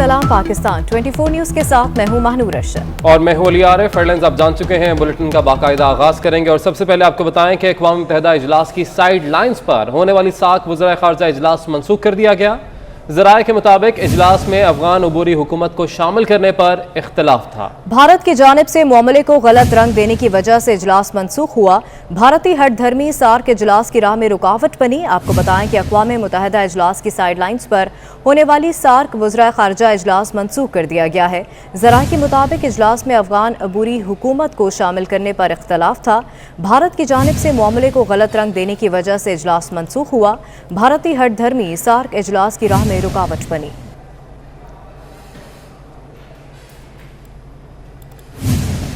सलाम पाकिस्तान 24 न्यूज के साथ मैं हूं महानूर अरशद और मैं हूं अली आरिफ। हेडलाइंस आप जान चुके हैं, बुलेटिन का बाकायदा आगाज करेंगे और सबसे पहले आपको बताएं कि अक़वाम मुत्तहिदा इजलास की साइड लाइन्स पर होने वाली साख वज़ीर ख़ारजा इजलास मनसूख कर दिया गया। ज़राए के मुताबिक इजलास में अफगान अबूरी हुकूमत को शामिल करने पर इख्तलाफ था। भारत की जानिब से मामले को गलत रंग देने की वजह से इजलास मनसूख हुआ। भारतीय हट धर्मी सार्क इजलास की राह में रुकावट बनी। आपको बताएं कि अक़वाम मुत्तहिदा इजलास की साइड लाइन्स पर होने वाली सार्क वज़ीर ख़ारजा इजलास मनसूख कर दिया गया है। ज़राए के मुताबिक इजलास में अफगान अबूरी हुकूमत को शामिल करने पर इख्तलाफ था। भारत की जानिब से मामले को गलत रंग देने की वजह से इजलास मनसूख हुआ। भारतीय हट धर्मी सार्क इजलास की राह में रुकावट बनी।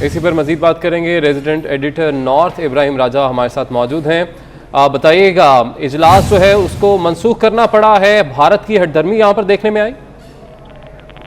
इसी पर मजीद बात करेंगे। रेजिडेंट एडिटर नॉर्थ इब्राहिम राजा हमारे साथ मौजूद हैं। बताइएगा, इजलास जो है उसको मनसूख करना पड़ा है, भारत की हटधर्मी यहाँ पर देखने में आई?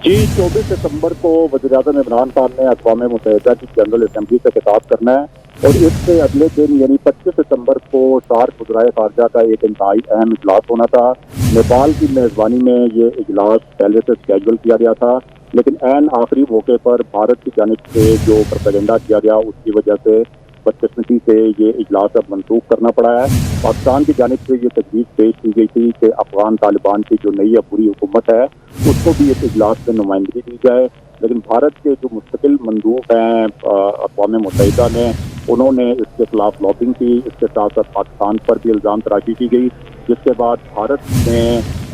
जी, 24 सितंबर को वज़ीर-ए-आज़म इमरान खान ने अक़वाम मुत्तहिदा की जनरल असम्बली से खिताब करना है और इससे अगले दिन यानी 25 सितंबर को सार्क वज़ीर ख़ारजा का एक इंतहाई अहम इजलास होना था। नेपाल की मेज़बानी में ये इजलास पहले से स्केड्यूल किया गया था, लेकिन ऐन आखिरी मौके पर भारत की जानिब से जो प्रोपेगेंडा किया गया उसकी वजह से बदकिस्मती से ये इजलास अब मनसूख करना पड़ा है। पाकिस्तान की जानिब से ये तजवीज़ पेश की गई थी कि अफगान तालिबान की जो नई अबूरी हुकूमत है उसको भी इस इजलास में नुमाइंदगी दी जाए, लेकिन भारत के जो मुस्तकिल मंदूब हैं अक़वाम मुत्तहिदा ने, उन्होंने इसके खिलाफ लॉबिंग की। इसके साथ साथ पाकिस्तान पर भी इल्ज़ाम तराशी की गई, जिसके बाद भारत ने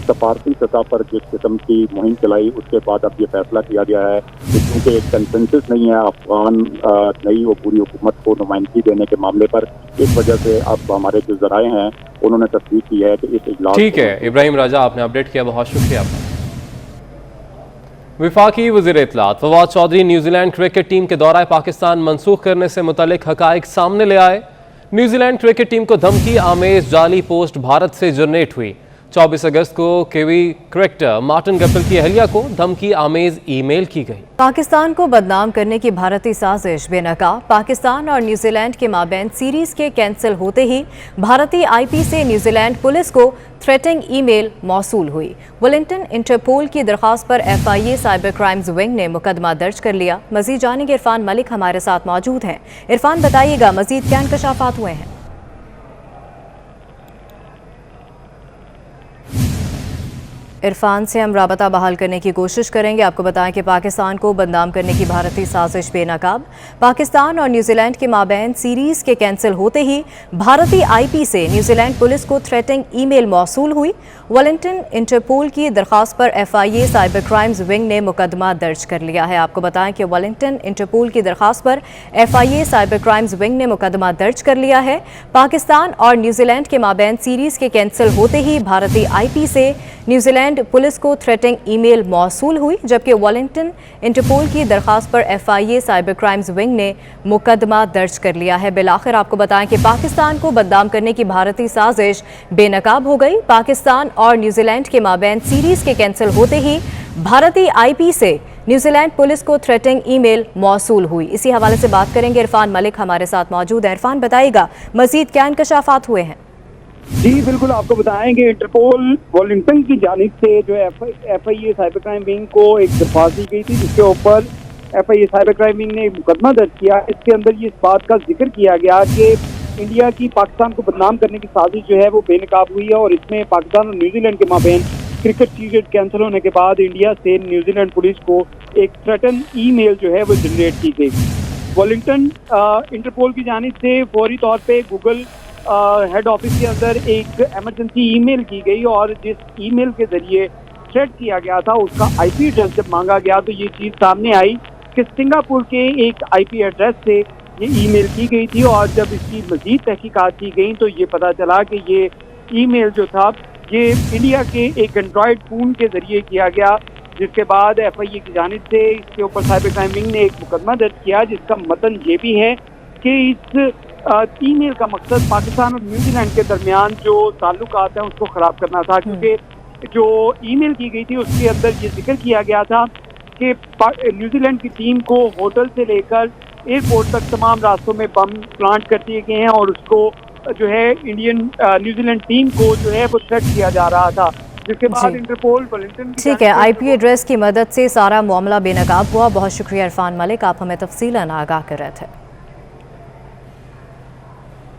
सफारती सतह पर जिस किस्म की मुहिम चलाई उसके बाद अब ये फैसला किया गया है कि क्योंकि एक कंसेंसस नहीं है अफगान नई और पूरी हुकूमत को नुमाइंदगी देने के मामले पर, इस वजह से अब हमारे जो ज़राए हैं उन्होंने तस्दीक की है कि इस इजलास। ठीक है इब्राहिम राजा, आपने अपडेट किया, बहुत शुक्रिया आपका। वफाकी वज़ीर इत्तलात Fawad Chaudhry New Zealand cricket team के दौरा पाकिस्तान मनसूख करने से मुतल्लिक हकाइक सामने ले आए। न्यूजीलैंड क्रिकेट टीम को धमकी आमेज जाली पोस्ट भारत से जनरेट हुई। 24 अगस्त को केवी क्रिकेटर मार्टिन गप्टिल की अहलिया को धमकी आमेज ईमेल की गई। पाकिस्तान को बदनाम करने की भारतीय साजिश बेनकाब। पाकिस्तान और न्यूजीलैंड के माबैन सीरीज के कैंसिल होते ही भारतीय आईपी से न्यूजीलैंड पुलिस को थ्रेटिंग ईमेल मौसूल हुई। वेलिंगटन इंटरपोल की दरख्वास्त पर FIA साइबर क्राइम्स विंग ने मुकदमा दर्ज कर लिया। मजीद जानेंगे, इरफान मलिक हमारे साथ मौजूद हैं। इरफान, बताइएगा मजीद क्या इंकशाफात हुए हैं? इरफान से हम राबता बहाल करने की कोशिश करेंगे। आपको बताएं कि पाकिस्तान को बदनाम करने की भारतीय साजिश बेनकाब। पाकिस्तान और न्यूजीलैंड के माबैन सीरीज के कैंसिल होते ही भारतीय आईपी से न्यूजीलैंड पुलिस को थ्रेटिंग ईमेल मौसूल हुई। वेलिंगटन इंटरपोल की दरख्वास्त पर FIA साइबर क्राइम्स विंग ने मुकदमा दर्ज कर लिया है। आपको बताएं कि वेलिंगटन इंटरपोल की दरख्वास्त पर FIA साइबर क्राइम्स विंग ने मुकदमा दर्ज कर लिया है। पाकिस्तान और न्यूजीलैंड के माबैन सीरीज के कैंसिल होते ही भारतीय आईपी से न्यूजीलैंड पुलिस को थ्रेटिंग ईमेल मौसूल हुई, जबकि वेलिंगटन इंटरपोल की दरख्वास्त पर FIA साइबर क्राइम्स विंग ने मुकदमा दर्ज कर लिया है। बिलाखिर आपको बताएं कि पाकिस्तान को बदनाम करने की भारतीय साजिश बेनकाब हो गई। पाकिस्तान और न्यूजीलैंड के माबैन सीरीज के कैंसिल होते ही भारतीय आईपी से न्यूजीलैंड पुलिस को थ्रेटिंग ईमेल मौसूल हुई। इसी हवाले से बात करेंगे। इरफान मलिक हमारे साथ मौजूद है। इरफान, बताइएगा मजीद क्या इंकशाफात हुए हैं? जी बिल्कुल, आपको बताएंगे इंटरपोल वेलिंगटन की जानिब से जो FIA साइबर क्राइम विंग को एक दरख्वास्त दी गई थी, जिसके ऊपर FIA साइबर क्राइम विंग ने एक मुकदमा दर्ज किया। इसके अंदर ये इस बात का जिक्र किया गया कि इंडिया की पाकिस्तान को बदनाम करने की साजिश जो है वो बेनकाब हुई है और इसमें पाकिस्तान और न्यूजीलैंड के माबैन क्रिकेट सीरीज कैंसिल होने के बाद इंडिया से न्यूजीलैंड पुलिस को एक थ्रेटन ईमेल जो है वो जनरेट की गई। वेलिंगटन इंटरपोल की जानिब से फौरी तौर पर गूगल हेड ऑफिस के अंदर एक इमरजेंसी ईमेल की गई और जिस ईमेल के जरिए थ्रेट किया गया था उसका IP एड्रेस जब मांगा गया तो ये चीज़ सामने आई कि सिंगापुर के एक IP एड्रेस से ये ईमेल की गई थी और जब इसकी मजीद तहकीकात की गई तो ये पता चला कि ये ईमेल जो था ये इंडिया के एक एंड्रॉयड फ़ोन के जरिए किया गया, जिसके बाद FIA की जानिब से इसके ऊपर साइबर क्राइम विंग ने एक मुकदमा दर्ज किया, जिसका मतन ये भी है कि इस ईमेल का मकसद पाकिस्तान और न्यूजीलैंड के दरमियान जो ताल्लुकात हैं उसको ख़राब करना था, क्योंकि जो ईमेल की गई थी उसके अंदर ये जिक्र किया गया था कि न्यूजीलैंड की टीम को होटल से लेकर एयरपोर्ट तक तमाम रास्तों में बम प्लांट कर दिए गए हैं और उसको जो है न्यूजीलैंड टीम को जो है वो थ्रेट किया जा रहा था। जिसके बाद जी। इंटरपोल वेलिंगटन की ठीक है, जानिब से आईपी एड्रेस की मदद से सारा मामला बेनकाब हुआ। बहुत शुक्रिया इरफान मलिक, आप हमें तफसीलन आगाह कर रहे थे।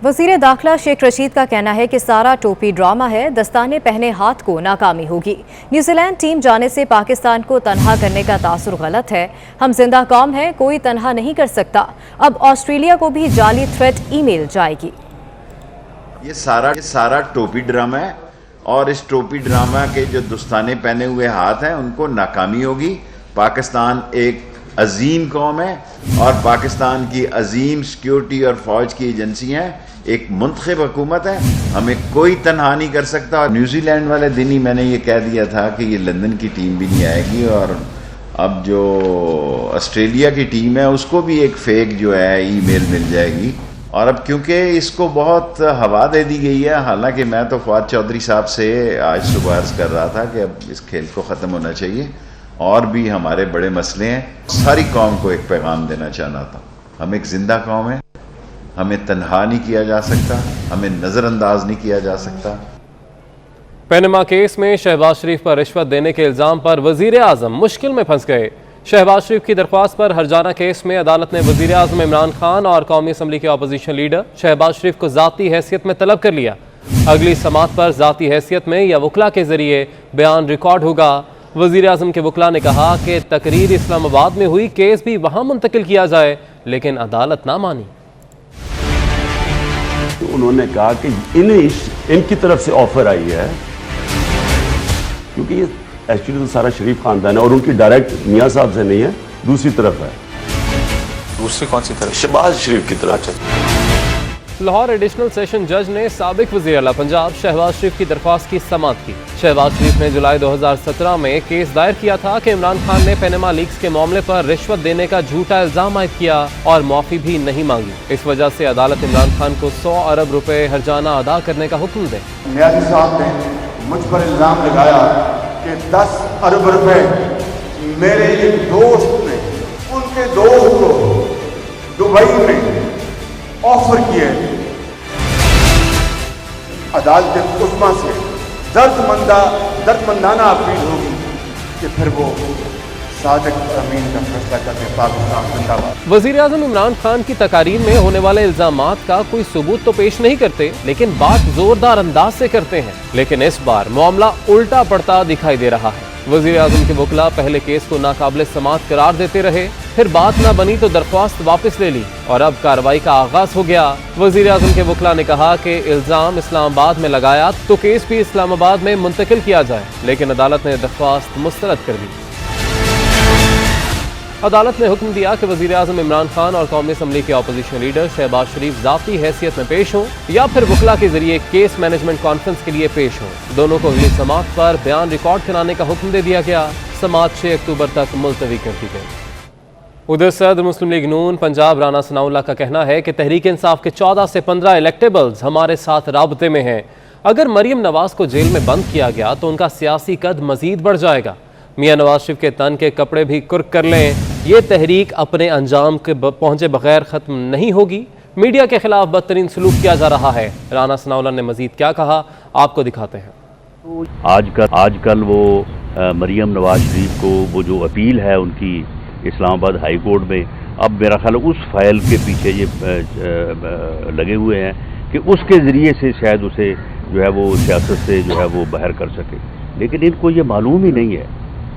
वज़ीर दाखिला शेख रशीद का कहना है कि सारा टोपी ड्रामा है, दस्ताने पहने हाथ को नाकामी होगी। न्यूजीलैंड टीम जाने से पाकिस्तान को तनहा करने का तासुर गलत है। हम जिंदा कौम हैं, कोई तनहा नहीं कर सकता। अब ऑस्ट्रेलिया को भी जाली थ्रेट ईमेल जाएगी। ये सारा टोपी ड्रामा है और इस टोपी ड्रामा के जो दस्ताने पहने हुए हाथ हैं उनको नाकामी होगी। पाकिस्तान एक अजीम कौम है और पाकिस्तान की अजीम सिक्योरिटी और फौज की एजेंसी हैं, एक मुंतखब हुकूमत है, हमें कोई तनहा नहीं कर सकता। और न्यूजीलैंड वाले दिन ही मैंने ये कह दिया था कि ये लंदन की टीम भी नहीं आएगी और अब जो ऑस्ट्रेलिया की टीम है उसको भी एक फेक जो है ईमेल मिल जाएगी। और अब क्योंकि इसको बहुत हवा दे दी गई है, हालांकि मैं तो फवाद चौधरी साहब से आज सुबह अर्ज कर रहा था कि अब इस खेल को ख़त्म होना चाहिए और भी हमारे बड़े मसले हैं। सारी कौम को एक पैगाम देना चाहना था, हम एक जिंदा कौम है, हमें तन्हा नहीं किया जा सकता, हमें नज़रअंदाज नहीं किया जा सकता। पनामा केस में शहबाज शरीफ पर रिश्वत देने के इल्ज़ाम पर वज़ीर आज़म मुश्किल में फंस गए। शहबाज शरीफ की दरख्वास्त पर हरजाना केस में अदालत ने वज़ीर आज़म इमरान खान और कौमी असम्बली के अपोजिशन लीडर शहबाज शरीफ को ज़ाती हैसियत में तलब कर लिया। अगली समात पर ज़ाती हैसियत में या वकला के ज़रिए बयान रिकॉर्ड होगा। वज़ीर आज़म के वकला ने कहा कि तकरीर इस्लामाबाद में हुई, केस भी वहाँ मुंतकिल किया जाए, लेकिन अदालत ना मानी। तो उन्होंने कहा कि इनकी तरफ से ऑफर आई है, क्योंकि ये एक्चुअली तो सारा शरीफ खानदान है और उनकी डायरेक्ट मियाँ साहब से नहीं है, दूसरी तरफ है। दूसरी कौन सी तरफ? शहबाज शरीफ की तरफ। लाहौर एडिशनल सेशन जज ने साबिक वज़ीर आला पंजाब शहबाज शरीफ की दरख्वास्त की समाअत की। शहबाज शरीफ ने जुलाई 2017 में केस दायर किया था कि इमरान खान ने पनामा लीक्स के मामले पर रिश्वत देने का झूठा इल्ज़ाम आयद किया और माफ़ी भी नहीं मांगी। इस वजह से अदालत इमरान खान को 100 अरब रुपए हरजाना अदा करने का हुक्म दे। न्यायाधीश साहब ने मुझ पर इल्ज़ाम लगाया कि 10 अरब रुपए मेरे एक दोस्त ने उनके दोस्त को दुबई में ऑफर किए। अदालत उस्मा से दर्दमंदाना अपील होगी कि फिर वो सादिक अमीन का फैसला करके पाकिस्तान जिंदाबाद। वज़ीर आज़म इमरान खान की तकारीर में होने वाले इल्ज़ामात का कोई सबूत तो पेश नहीं करते, लेकिन बात जोरदार अंदाज से करते हैं। लेकिन इस बार मामला उल्टा पड़ता दिखाई दे रहा है। वज़ीर आज़म के वकला पहले केस को नाकाबिल समाअत करार देते रहे, फिर बात ना बनी तो दरख्वास्त वापस ले ली और अब कार्रवाई का आगाज हो गया। वज़ीर आज़म के वकला ने कहा कि इल्ज़ाम इस्लामाबाद में लगाया तो केस भी इस्लामाबाद में मुंतकिल किया जाए, लेकिन अदालत ने दरख्वास्त मुस्तरद कर दी। अदालत ने हुक्म दिया कि वज़ीर आज़म इमरान खान और कौमी असम्बली के अपोजिशन लीडर शहबाज शरीफ ज़ाती हैसियत में पेश हों या फिर वकला के जरिए केस मैनेजमेंट कॉन्फ्रेंस के लिए पेश हों। दोनों को अगली समाअत पर बयान रिकॉर्ड कराने का हुक्म दे दिया गया। समाअत 6 अक्टूबर तक मुलतवी कर दी गई। उधर सदर मुस्लिम लीग नून पंजाब राना सनाउल्लाह का कहना है कि तहरीक इंसाफ के 14 से 15 इलेक्टेबल्स हमारे साथ राबते में हैं। अगर मरियम नवाज को जेल में बंद किया गया तो उनका सियासी कद मजीद बढ़ जाएगा। मियाँ नवाज शरीफ के तन के कपड़े भी कुर्क कर लें, ये तहरीक अपने अंजाम के पहुँचे बगैर ख़त्म नहीं होगी। मीडिया के खिलाफ बदतरीन सलूक किया जा रहा है। राना सनाउल्लाह ने मजीद क्या कहा, आपको दिखाते हैं। आजकल वो मरियम नवाज शरीफ को वो जो अपील है उनकी इस्लामाबाद हाई कोर्ट में, अब मेरा ख्याल उस फाइल के पीछे ये लगे हुए हैं कि उसके ज़रिए से शायद उसे जो है वो सियासत से जो है वो बाहर कर सके। लेकिन इनको ये मालूम ही नहीं है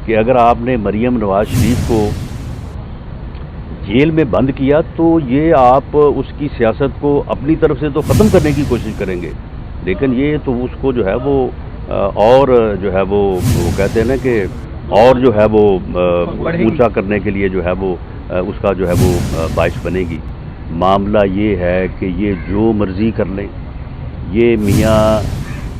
कि अगर आपने मरियम नवाज शरीफ को जेल में बंद किया तो ये आप उसकी सियासत को अपनी तरफ से तो ख़त्म करने की कोशिश करेंगे, लेकिन ये तो उसको जो है वो और जो है वो कहते हैं ना कि और जो है वो ऊंचा करने के लिए जो है वो उसका जो है वो बाइस बनेगी। मामला ये है कि ये जो मर्ज़ी कर लें, ये मियाँ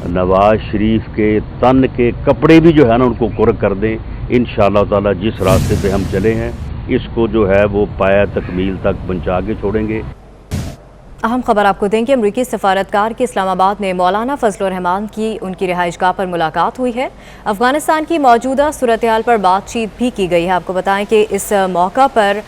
नवाज शरीफ के तन के कपड़े भी जो है ना उनको कुर्क कर दें। इंशाअल्लाह ताला जिस रास्ते पे हम चले हैं इसको जो है वो पाया तकमील तक पहुँचा के छोड़ेंगे। अहम खबर आपको देंगे। अमरीकी सफारतकार की इस्लामाबाद में मौलाना फजल रहमान की उनकी रिहाइशगाह पर मुलाकात हुई है। अफगानिस्तान की मौजूदा सूरत हाल पर बातचीत भी की गई है। आपको बताएं कि इस मौका पर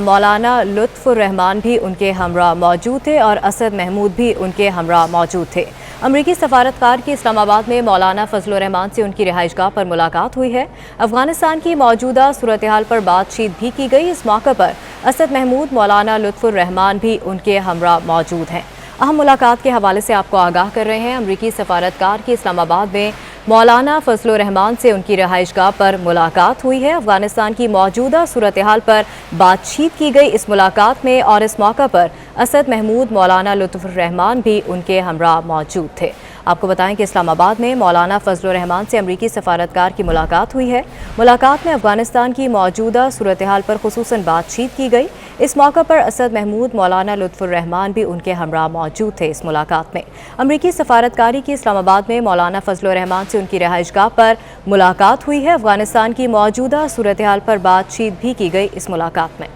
मौलाना लुत्फ़ुर रहमान भी उनके हमरा मौजूद थे और असद महमूद भी उनके हमरा मौजूद थे। अमरीकी सफारतकार की इस्लामाबाद में मौलाना फजलुर रहमान से उनकी रिहाइशगाह पर मुलाकात हुई है। अफगानिस्तान की मौजूदा सूरत हाल पर बातचीत भी की गई। इस मौके पर असद महमूद, मौलाना लुत्फुर रहमान भी उनके हमरा मौजूद हैं। अहम मुलाकात के हवाले से आपको आगाह कर रहे हैं। अमरीकी सफारतकार की इस्लामाबाद में मौलाना फजलुर रहमान से उनकी रिहाइशगाह पर मुलाकात हुई है। अफगानिस्तान की मौजूदा सूरत हाल पर बातचीत की गई इस मुलाकात में, और इस मौका पर असद महमूद, मौलाना लुत्फुर रहमान भी उनके हमरा मौजूद थे। आपको बताएं कि इस्लामाबाद में मौलाना फजलुर रहमान से अमरीकी सफारतकार की मुलाकात हुई है। मुलाकात में अफगानिस्तान की मौजूदा सूरत हाल पर खुसूसन बातचीत की गई। इस मौका पर असद महमूद, मौलाना लुत्फुर रहमान भी उनके हमरा मौजूद थे। इस मुलाकात में अमरीकी सफारतकारी की इस्लामाबाद में मौलाना फजलुर रहमान से उनकी रिहाइशगाह पर मुलाकात हुई है। अफगानिस्तान की मौजूदा सूरत हाल पर बातचीत भी की गई इस मुलाकात में।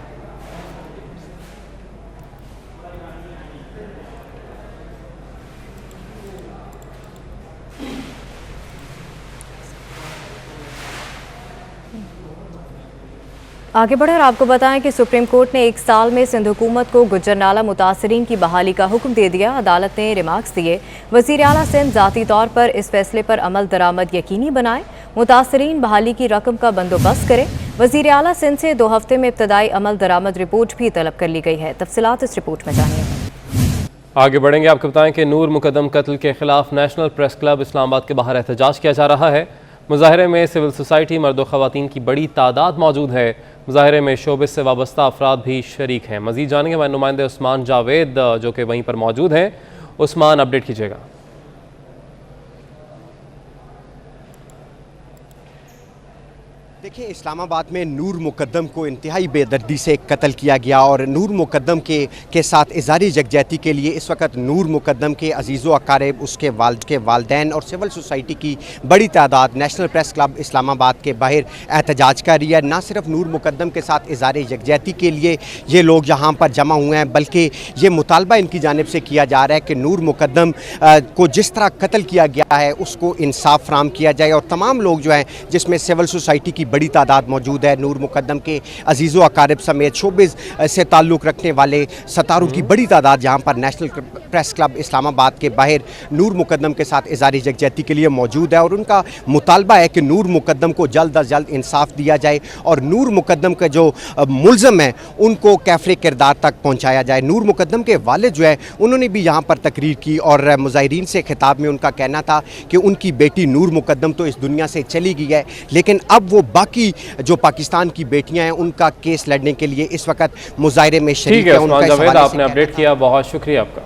आगे बढ़े और आपको बताएं कि सुप्रीम कोर्ट ने 1 साल में सिंध हुकूमत को गुज्जरनाला मुतासरीन की बहाली का हुक्म दे दिया। अदालत ने रिमार्क्स दिए, वज़ीर आला सिंध ज़ाती तौर पर इस फैसले पर अमल दरामद यकीनी बनाए, मुतासरीन बहाली की रकम का बंदोबस्त करें। वज़ीर आला सिंध से 2 हफ्ते में इब्तदाई अमल दरामद रिपोर्ट भी तलब कर ली गई है। तफसीलात इस रिपोर्ट में जानिए। आगे बढ़ेंगे, आपको बताएं कि नूर मुकद्दम कत्ल के खिलाफ नेशनल प्रेस क्लब इस्लामाबाद के बाहर एहतजाज किया जा रहा है। मुजाहरे में सिविल सोसाइटी, मर्द व ख़वातीन की बड़ी तादाद मौजूद है। मुजाहरे में शोबे से वाबस्ता अफराद भी शरीक हैं। मज़ीद जानेंगे हमारे नुमाइंदे उस्मान जावेद जो कि वहीं पर मौजूद हैं। उस्मान, अपडेट कीजिएगा। देखिए, इस्लामाबाद में नूर मुकद्दम को इंतहाई बेदर्दी से कत्ल किया गया और नूर मुकद्दम के साथ इज़हार यकजहती के लिए इस वक्त नूर मुकद्दम के अजीज़ व अकारिब, उसके वालदैन और सिविल सोसाइटी की बड़ी तादाद नेशनल प्रेस क्लब इस्लामाबाद के बाहर एहतजाज कर रही है। ना सिर्फ नूर मुकद्दम के साथ इज़हार यकजहती के लिए ये लोग यहाँ पर जमा हुए हैं, बल्कि ये मुतालबा इनकी जानिब से किया जा रहा है कि नूर मुकद्दम को जिस तरह कत्ल किया गया है उसको इंसाफ फराहम किया जाए। और तमाम लोग जो हैं, जिसमें सिविल सोसाइटी की बड़ी तादाद मौजूद है, नूर मुकद्दम के अजीज़ व अकारिब समेत शोबिज़ से ताल्लुक़ रखने वाले सतारों की बड़ी तादाद यहाँ पर नेशनल प्रेस क्लब इस्लामाबाद के बाहर नूर मुकद्दम के साथ इज़हार यकजहती के लिए मौजूद है। और उनका मुतालबा है कि नूर मुकद्दम को जल्द अज जल्द इंसाफ दिया जाए और नूर मुकद्दम के जो मुलज़म हैं उनको कैफ़रे किरदार तक पहुँचाया जाए। नूर मुकद्दम के वालिद जो है, उन्होंने भी यहाँ पर तकरीर की और मुज़ाहिरीन से खिताब में उनका कहना था कि उनकी बेटी नूर मुकद्दम तो इस दुनिया से चली गई है, लेकिन अब वो बाकी जो पाकिस्तान की बेटियां हैं उनका केस लड़ने के लिए इस वक्त मुजाहरे में शरीक है। आपने अपडेट किया, बहुत शुक्रिया आपका।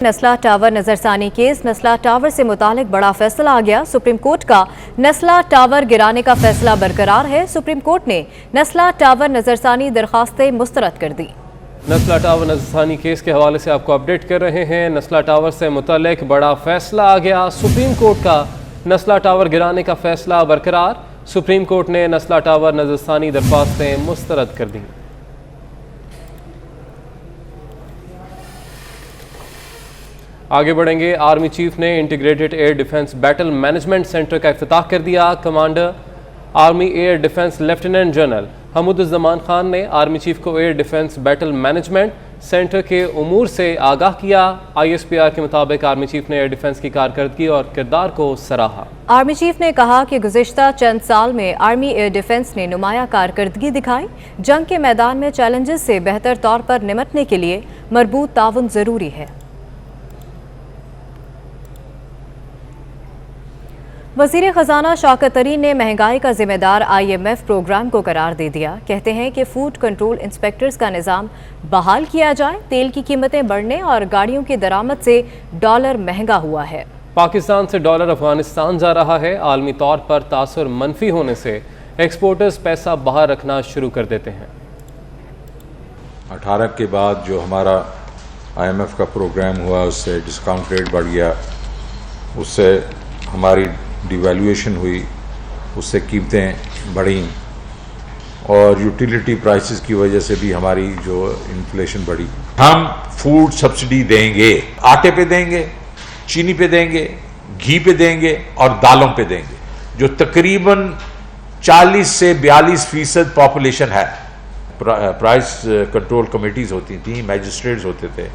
नस्ला टावर नजरसानी केस, नस्ला टावर से मुतालिक बड़ा फैसला आ गया। सुप्रीम कोर्ट का नस्ला टावर गिराने का फैसला बरकरार है। सुप्रीम कोर्ट ने नस्ला टावर नजरसानी दरखास्तें मुस्तरद कर दी। नस्ला टावर नजरसानी केस के हवाले से आपको अपडेट कर रहे हैं। नस्ला टावर से मुतालिक बड़ा फैसला आ गया। सुप्रीम कोर्ट का नस्ला टावर गिराने का फैसला बरकरार। सुप्रीम कोर्ट ने नस्ला टावर नजरसानी दरख्वास्तें मुस्तरद कर दी। आगे बढ़ेंगे, आर्मी चीफ ने integrated air defence battle management centre का इफ्तिताह कर दिया। Commander army air defence lieutenant general Hamooduzzaman Khan ने आर्मी चीफ को air defence battle management centre के उमूर से आगाह किया। ISPR के मुताबिक आर्मी चीफ ने एयर डिफेंस की कारकर्दगी और किरदार को सराहा। आर्मी चीफ ने कहा कि गुज़िश्ता चंद साल में आर्मी एयर डिफेंस ने नुमाया कारकर्दगी दिखाई। जंग के मैदान में चैलेंजेस से बेहतर तौर पर निपटने के लिए मरबूत ताउन ज़रूरी है। वज़ीर ख़जाना शौकत तरीन ने महंगाई का जिम्मेदार IMF प्रोग्राम को करार दे दिया। कहते हैं कि फूड कंट्रोल इंस्पेक्टर्स का निज़ाम बहाल किया जाए। तेल की कीमतें बढ़ने और गाड़ियों की दरामद से डॉलर महंगा हुआ है। पाकिस्तान से डॉलर अफगानिस्तान जा रहा है। आलमी तौर पर तासुर मनफी होने से एक्सपोर्टर्स पैसा बाहर रखना शुरू कर देते हैं। 18 के बाद जो हमारा IMF का प्रोग्राम हुआ उससे डिस्काउंट रेट बढ़ गया, उससे हमारी डिवैल्यूएशन हुई, उससे कीमतें बढ़ी और यूटिलिटी प्राइसेस की वजह से भी हमारी जो इन्फ्लेशन बढ़ी। हम फूड सब्सिडी देंगे, आटे पे देंगे, चीनी पे देंगे, घी पे देंगे और दालों पे देंगे, जो तकरीबन 40 से 42% पॉपुलेशन है। प्राइस कंट्रोल कमेटीज़ होती थी, मैजिस्ट्रेट्स होते थे,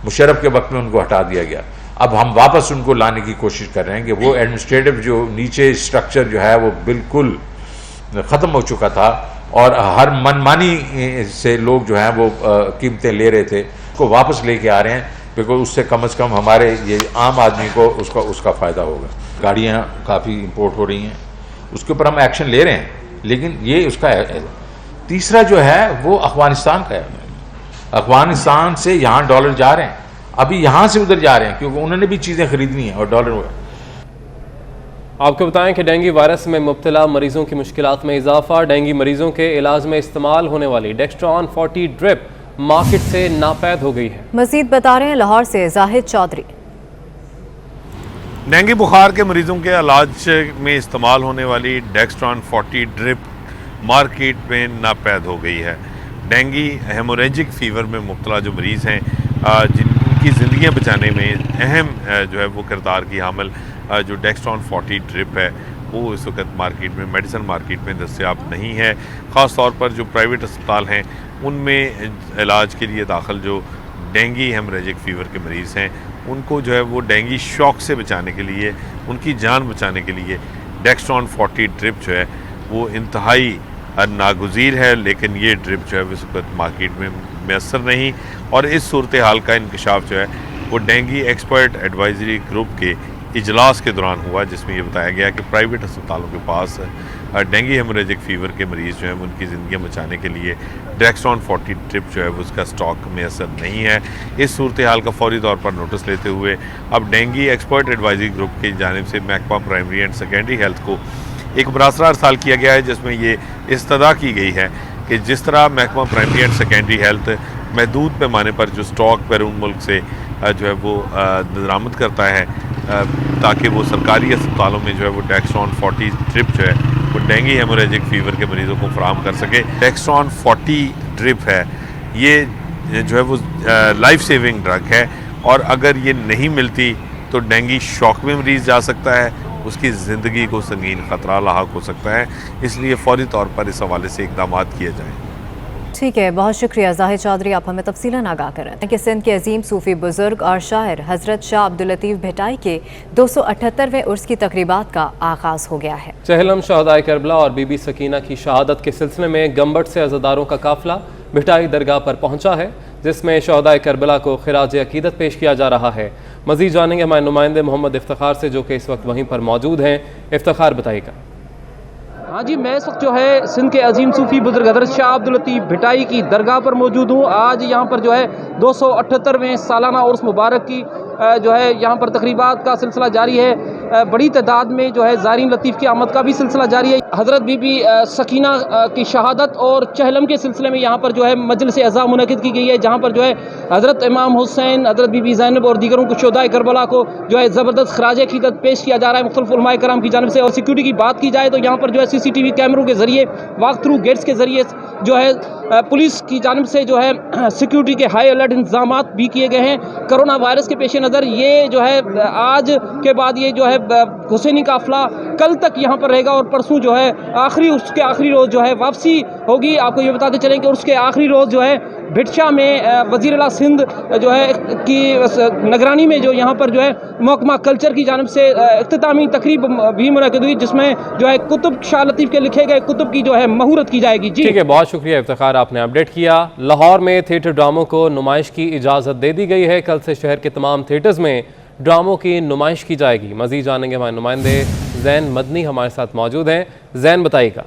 मुशर्रफ के वक्त में उनको हटा दिया गया। अब हम वापस उनको लाने की कोशिश कर रहे हैं कि वो एडमिनिस्ट्रेटिव जो नीचे स्ट्रक्चर जो है वो बिल्कुल ख़त्म हो चुका था और हर मनमानी से लोग जो हैं वो कीमतें ले रहे थे, उसको वापस लेके आ रहे हैं, बिकॉज उससे कम से कम हमारे ये आम आदमी को उसका फ़ायदा होगा। गाड़ियाँ काफ़ी इंपोर्ट हो रही हैं, उसके ऊपर हम एक्शन ले रहे हैं, लेकिन ये उसका तीसरा जो है वो अफगानिस्तान का है। अफगानिस्तान से यहाँ डॉलर जा रहे हैं, अभी यहाँ से उधर जा रहे हैं क्योंकि उन्होंने भी चीज़ें खरीदनी है और डॉलर। आपको बताएं कि डेंगू वायरस में मुब्तला मरीजों की मुश्किलात में इजाफा। डेंगू मरीजों के इलाज में इस्तेमाल होने वाली डेक्स्ट्रॉन 40 ड्रिप मार्केट से नापैद हो गई है। मजीद बता रहे हैं लाहौर से जाहिद चौधरी। डेंगू बुखार के मरीजों के इलाज में इस्तेमाल होने वाली डेक्स्ट्रॉन 40 ड्रिप मार्केट में नापैद हो गई है। डेंगू हेमोरेजिक फीवर में मुब्तला जो मरीज़ हैं, जिनकी ज़िंदगियाँ बचाने में अहम जो है वो किरदार की हामिल जो डेक्स्ट्रॉन 40 ड्रिप है वो इस वक्त मार्केट में, मेडिसिन मार्केट में दस्तयाब नहीं है। ख़ास तौर पर जो प्राइवेट अस्पताल हैं उनमें इलाज के लिए दाखिल जो डेंगू हेमोरेजिक फ़ीवर के मरीज़ हैं उनको जो है वो डेंगू शॉक से बचाने के लिए, उनकी जान बचाने के लिए डेक्स्ट्रॉन 40 ड्रिप जो है वो इंतहाई नागुज़ीर है, लेकिन ये ड्रिप जो है इस वक्त मार्केट में मैसर नहीं। और इस सूरत हाल का इंकशाफ जो है वो डेंगू एक्सपर्ट एडवाइजरी ग्रुप के इजलास के दौरान हुआ, जिसमें ये बताया गया कि प्राइवेट अस्पतालों के पास डेंगू हेमोरेजिक फ़ीवर के मरीज़ जो हैं उनकी ज़िंदगियाँ बचाने के लिए डेक्स्ट्रॉन 40 ड्रिप जो है वो उसका स्टॉक मैसर नहीं है। इस सूरत हाल का फौरी तौर पर नोटिस लेते हुए अब डेंगू एक्सपर्ट एडवाइजरी ग्रुप की जानिब से महकमा प्राइमरी एंड सेकेंडरी हेल्थ को एक मुरासला अरसाल किया गया है, जिसमें ये इस्तदा की गई है कि जिस तरह महकमा प्राइमरी एंड सेकेंडरी हेल्थ महदूद पैमाने पर जो स्टॉक बैरून मुल्क से जो है वो दरामद करता है ताकि वो सरकारी अस्पतालों में जो है वो डेक्स्ट्रॉन 40 ड्रिप जो है वो डेंगू हेमोरेजिक फ़ीवर के मरीज़ों को फराहम कर सके। डेक्स्ट्रॉन 40 ड्रिप है, ये जो है वो लाइफ सेविंग ड्रग है और अगर ये नहीं मिलती तो डेंगू शॉक में मरीज़ जा सकता है, उसकी ज़िंदगी को संगीन ख़तरा लाहक हो सकता है। इसलिए फौरी तौर पर इस हवाले से इक़दाम किए जाएँ। ठीक है, बहुत शुक्रिया जाहिद चौधरी, आप हमें तफसीलन आगाह करें कि सिंध के अजीम सूफ़ी बुज़ुर्ग और शायर हज़रत शाह अब्दुल लतीफ़ भिटाई के 278वें उर्स की तकरीबात का आगाज़ हो गया है। चहलम शहदाए करबला और बीबी सकीना की शहादत के सिलसिले में गम्बट से अज़ादारों का काफ़िला भिटाई दरगाह पर पहुँचा है, जिसमें शहदाए करबला को खिराज अकीदत पेश किया जा रहा है। मज़ीद जानेंगे हमारे नुमाइंदे मोहम्मद इफ्तिखार से, जो कि इस वक्त वहीं पर मौजूद हैं। इफ्तिखार बताइएगा। हाँ जी, मैं इस वक्त जो है सिंध के अजीम सूफ़ी बुजुर्ग हज़रत शाह अब्दुल लतीफ़ भिटाई की दरगाह पर मौजूद हूँ। आज यहाँ पर जो है 278वें सालाना उर्स मुबारक की जो है यहाँ पर तकरीबात का सिलसिला जारी है। बड़ी तादाद में जो है ज़ारीन लतीफ़ की आमद का भी सिलसिला जारी है। हज़रत बीबी सकीना की शहादत और चहलम के सिलसिले में यहाँ पर जो है मजलिस अज़ा मुनक़िद की गई है, जहाँ पर जो है हज़रत इमाम हुसैन, हज़रत बीबी ज़ैनब और दीगरों को शोहदाए करबला को जो है ज़बरदस्त खराज अक़ीदत पेश किया जा रहा है मुख्तलिफ़ उलमाए कराम की जानिब से। और सिक्योरिटी की बात की जाए तो यहाँ पर जो है CCTV कैमरों के ज़रिए, वॉक थ्रू गेट्स के ज़रिए जो है पुलिस की जानिब से जो है सिक्योरिटी के हाई अलर्ट इंतजाम भी किए गए हैं। कोरोना वायरस के पेश नज़र ये जो है आज के बाद ये जो है हुसैनी काफ़िला कल तक यहाँ पर रहेगा और परसों जो है उसके आखिरी रोज़ जो है वापसी होगी। आपको ये बताते चलें कि उसके आखिरी रोज़ जो है भिटशा में वज़ीर आला सिंध जो है की निगरानी में जो यहाँ पर जो है महकमा कल्चर की जानिब से इख्तितामी तकरीब भी मुनक़िद हुई, जिसमें जो है कुतुब शाह लतीफ़ के लिखे गए कुतुब की जो है महूरत की जाएगी। जी ठीक है, बहुत शुक्रिया इफ्तिखार, आपने अपडेट किया। लाहौर में थिएटर ड्रामों को नुमाइश की इजाज़त दे दी गई है। कल से शहर के तमाम थिएटर्स में ड्रामों की नुमाइश की जाएगी। मज़ीद जानेंगे हमारे नुमाइंदे ज़ैन मदनी हमारे साथ मौजूद हैं। ज़ैन बताइएगा।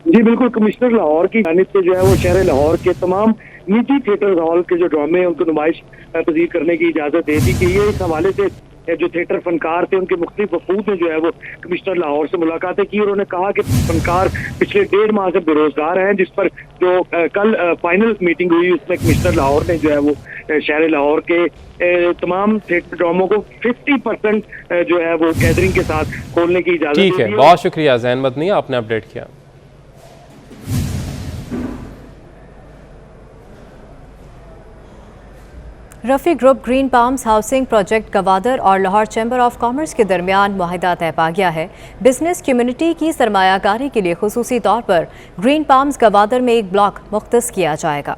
जी बिल्कुल, कमिश्नर लाहौर की जानिब से जो है वो शहर लाहौर के तमाम निजी थिएटर हॉल के जो ड्रामे हैं उनको नुमाइश पजीर करने की इजाज़त दे दी गई है। इस हवाले से जो थिएटर फनकार थे उनके मुख्तलिफ वफूद ने जो है वो कमिश्नर लाहौर से मुलाकातें की। उन्होंने कहा कि फनकार पिछले 1.5 माह से बेरोजगार हैं, जिस पर जो कल फाइनल मीटिंग हुई उसमें कमिश्नर लाहौर ने जो है वो शहर लाहौर के तमाम थिएटर ड्रामों को 50% जो है वो गैदरिंग के साथ खोलने की इजाज़त दी है। ठीक है, बहुत शुक्रिया ज़ैन मदनी, आपने अपडेट किया। Rafi group green palms housing project Gwadar और लाहौर चैम्बर ऑफ कॉमर्स के दरमियान मुआहिदा तय पा गया है। बिजनेस कम्युनिटी की सरमायाकारी के लिए खुसूसी तौर पर ग्रीन पाम्स गवादर में एक ब्लॉक मुख्तस किया जाएगा।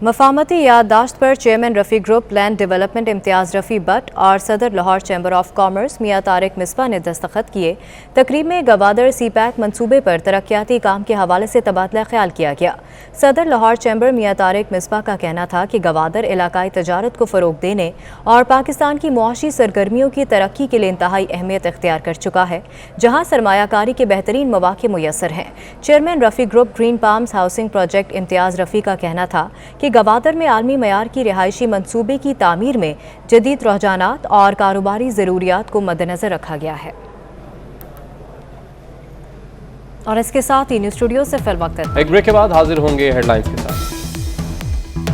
मफामती याददाश्त पर chairman Rafi group land development Imtiaz Rafi but और सदर लाहौर चैम्बर ऑफ कॉमर्स मियां तारिक मिसबा ने दस्तखत किए। तकरीब में गवादर सीपैक मनसूबे पर तरक्याती काम के हवाले से तबादला ख्याल किया गया। सदर लाहौर चैम्बर मियां तारिक मिसबा का कहना था कि गवादर इलाकाई तजारत को फ़रोग देने और पाकिस्तान की मुआशी सरगर्मियों की तरक्की के लिए इंतहाई अहमियत इख्तियार कर चुका है, जहाँ सरमायाकारी के बेहतरीन मौके मुयसर हैं। Chairman Rafi group green palms housing project Imtiaz Rafi का कहना था कि गवादर में आलमी मयार की रिहायशी मंसूबे की तामीर में जदीद रुझानात और कारोबारी ज़रूरियात को मद्देनज़र रखा गया है। और इसके साथ ही न्यूज़ स्टूडियो से फिल वक्त एक ब्रेक के बाद हाजिर होंगे हेडलाइंस के साथ।